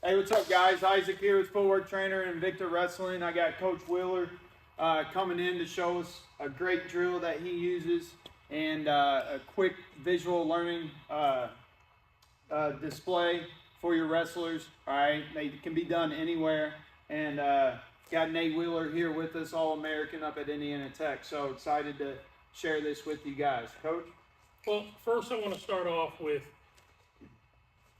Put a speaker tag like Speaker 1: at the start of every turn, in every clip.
Speaker 1: Hey, what's up, guys? Isaac here with Footwork Trainer and Victor Wrestling. I got Coach Wheeler coming in to show us a great drill that he uses and a quick visual learning display for your wrestlers. All right, they can be done anywhere. And got Nate Wheeler here with us, All-American up at Indiana Tech. So excited to share this with you guys. Coach?
Speaker 2: Well, first I want to start off with,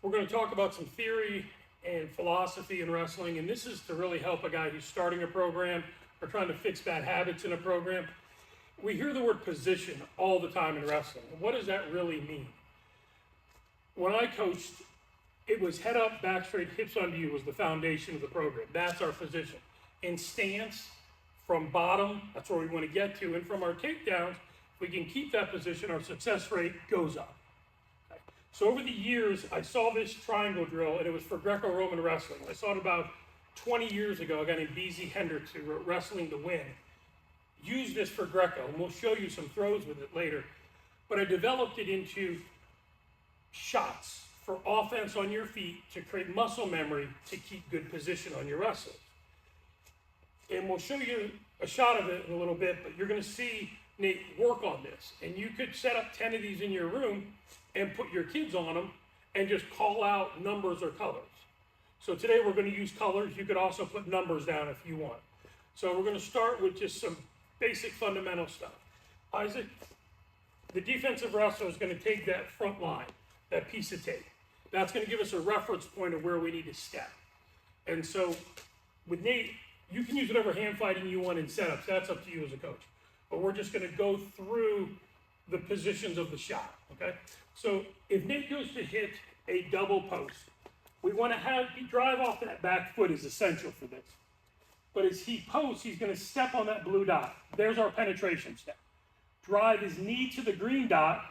Speaker 2: we're going to talk about some theory and philosophy in wrestling, and this is to really help a guy who's starting a program or trying to fix bad habits in a program. We hear the word position all the time in wrestling. What does that really mean? When I coached, it was head up, back straight, hips under you was the foundation of the program. That's our position. In stance, from bottom, that's where we want to get to, and from our takedowns, if we can keep that position, our success rate goes up. So over the years, I saw this triangle drill, and it was for Greco-Roman wrestling. I saw it about 20 years ago. A guy named B.Z. Hendricks, who wrote Wrestling to Win, used this for Greco, and we'll show you some throws with it later. But I developed it into shots for offense on your feet to create muscle memory to keep good position on your wrestlers. And we'll show you a shot of it in a little bit, but you're going to see Nate work on this. And you could set up 10 of these in your room and put your kids on them and just call out numbers or colors. So today we're going to use colors. You could also put numbers down if you want. So we're going to start with just some basic fundamental stuff. Isaac, the defensive wrestler is going to take that front line, that piece of tape. That's going to give us a reference point of where we need to step. And so with Nate, you can use whatever hand fighting you want in setups. That's up to you as a coach. But we're just going to go through the positions of the shot, okay? So if Nate goes to hit a double post, we want to drive off that back foot is essential for this. But as he posts, he's going to step on that blue dot. There's our penetration step. Drive his knee to the green dot.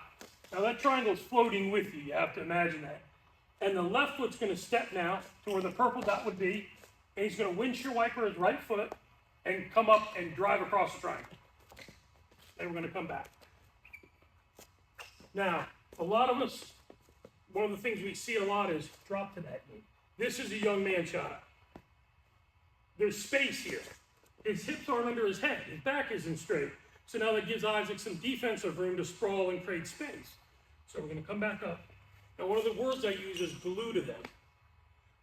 Speaker 2: Now that triangle's floating with you. You have to imagine that. And the left foot's going to step now to where the purple dot would be. And he's going to windshield wiper his right foot and come up and drive across the triangle. And we're going to come back. Now, a lot of us, one of the things we see a lot is drop to that knee. This is a young man shot. There's space here. His hips aren't under his head. His back isn't straight. So now that gives Isaac some defensive room to sprawl and create space. So we're going to come back up. Now, one of the words I use is glue to them.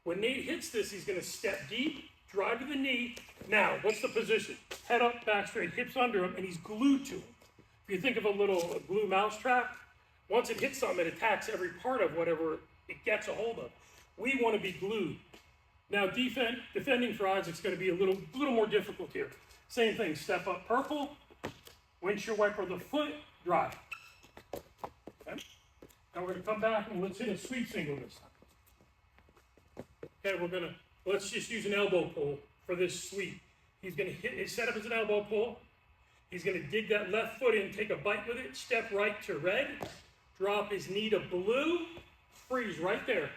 Speaker 2: When Nate hits this, he's going to step deep, drive to the knee. Now, what's the position? Head up, back straight, hips under him, and he's glued to him. If you think of a little glue mousetrap, once it hits something, it attacks every part of whatever it gets a hold of. We want to be glued. Now, defending for Isaac's going to be a little more difficult here. Same thing, step up purple, windshield wiper the foot, drive. Okay? Now we're going to come back and let's hit a sweep single this time. Okay, let's just use an elbow pull for this sweep. He's going to hit his setup as an elbow pull. He's going to dig that left foot in, take a bite with it, step right to red, drop his knee to blue, freeze right there.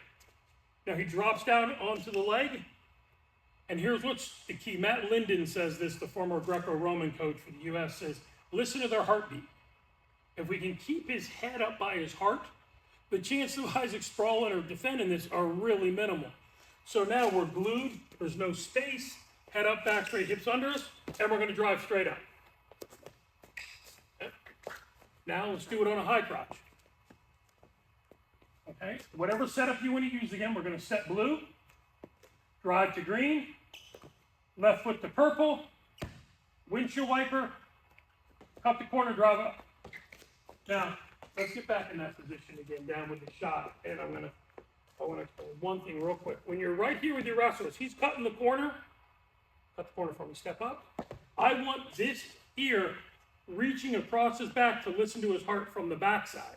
Speaker 2: Now he drops down onto the leg, and here's what's the key. Matt Linden says this, the former Greco-Roman coach for the U.S., says, listen to their heartbeat. If we can keep his head up by his heart, the chances of Isaac sprawling or defending this are really minimal. So now we're glued, there's no space, head up, back straight, hips under us, and we're going to drive straight up. Okay. Now let's do it on a high crotch. Okay, whatever setup you want to use again, we're going to set blue, drive to green, left foot to purple, windshield wiper, cut the corner, drive up. Now, let's get back in that position again, down with the shot. And I want to one thing real quick. When you're right here with your wrestlers, he's cutting the corner. Cut the corner for me, step up. I want this ear reaching across his back to listen to his heart from the backside.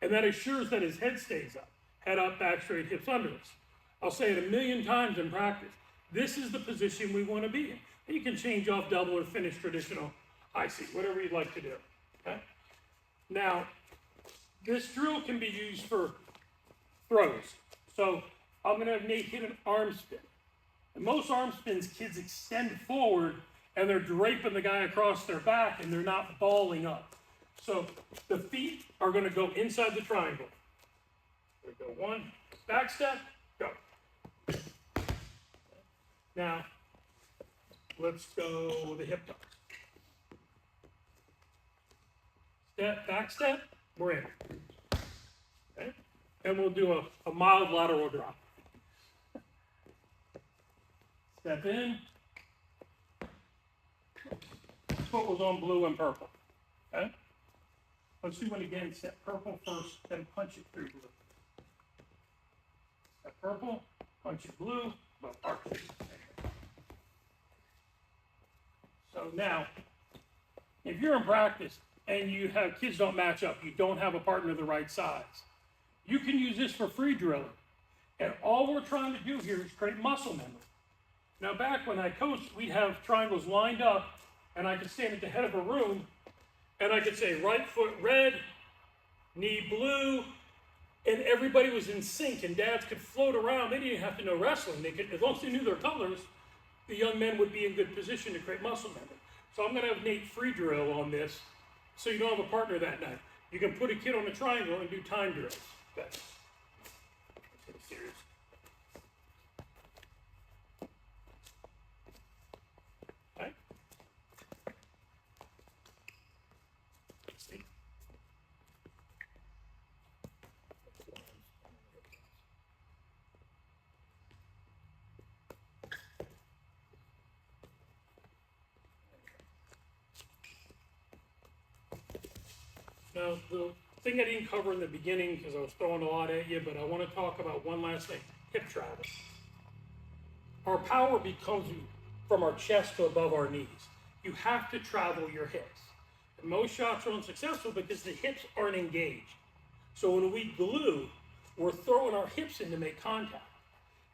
Speaker 2: And that assures that his head stays up. Head up, back straight, hips under us. I'll say it a million times in practice. This is the position we want to be in. And you can change off double or finish traditional high seat, whatever you'd like to do. Okay? Now, this drill can be used for throws. So I'm going to have Nate hit an arm spin. And most arm spins, kids extend forward and they're draping the guy across their back and they're not balling up. So the feet are going to go inside the triangle. We go one, back step, go. Now, let's go the hip toss. Step, back step, we're in. Okay? And we'll do a mild lateral drop. Step in. Foot was on blue and purple. Okay? Let's do one again. Step purple first, then punch it through blue. Step purple, punch it blue, but arch it. So now, if you're in practice and you have kids don't match up, you don't have a partner the right size, you can use this for free drilling. And all we're trying to do here is create muscle memory. Now back when I coached, we'd have triangles lined up and I could stand at the head of a room and I could say right foot red, knee blue, and everybody was in sync and dads could float around. They didn't have to know wrestling. They could, as long as they knew their colors, the young men would be in good position to create muscle memory. So I'm gonna have Nate free drill on this so you don't have a partner that night. You can put a kid on a triangle and do time drills. That's serious. Okay. See. Now, the thing I didn't cover in the beginning, because I was throwing a lot at you, but I want to talk about one last thing, hip travel. Our power becomes from our chest to above our knees. You have to travel your hips. And most shots are unsuccessful because the hips aren't engaged. So when we glue, we're throwing our hips in to make contact.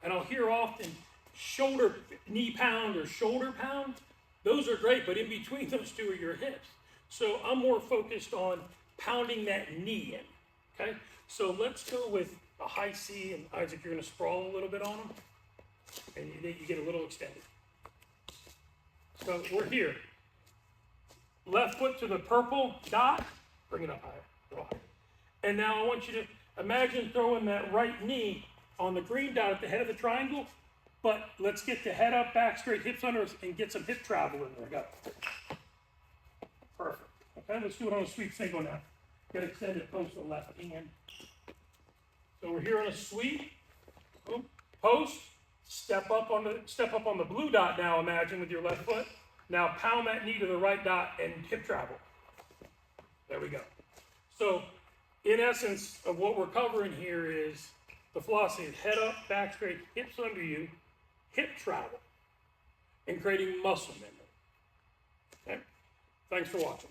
Speaker 2: And I'll hear often shoulder, knee pound or shoulder pound. Those are great, but in between those two are your hips. So I'm more focused on pounding that knee in, okay? So let's go with a high C, and Isaac, you're gonna sprawl a little bit on them, and you get a little extended. So we're here. Left foot to the purple dot, bring it up higher, go higher. And now I want you to imagine throwing that right knee on the green dot at the head of the triangle, but let's get the head up, back straight, hips under us, and get some hip travel in there, go. Perfect. Okay, let's do it on a sweep single now. Get extended post to the left hand. So we're here on a sweep. Boom. Post. Step up on the blue dot now, imagine, with your left foot. Now pound that knee to the right dot and hip travel. There we go. So in essence of what we're covering here is the philosophy of head up, back straight, hips under you, hip travel, and creating muscle memory. Okay? Thanks for watching.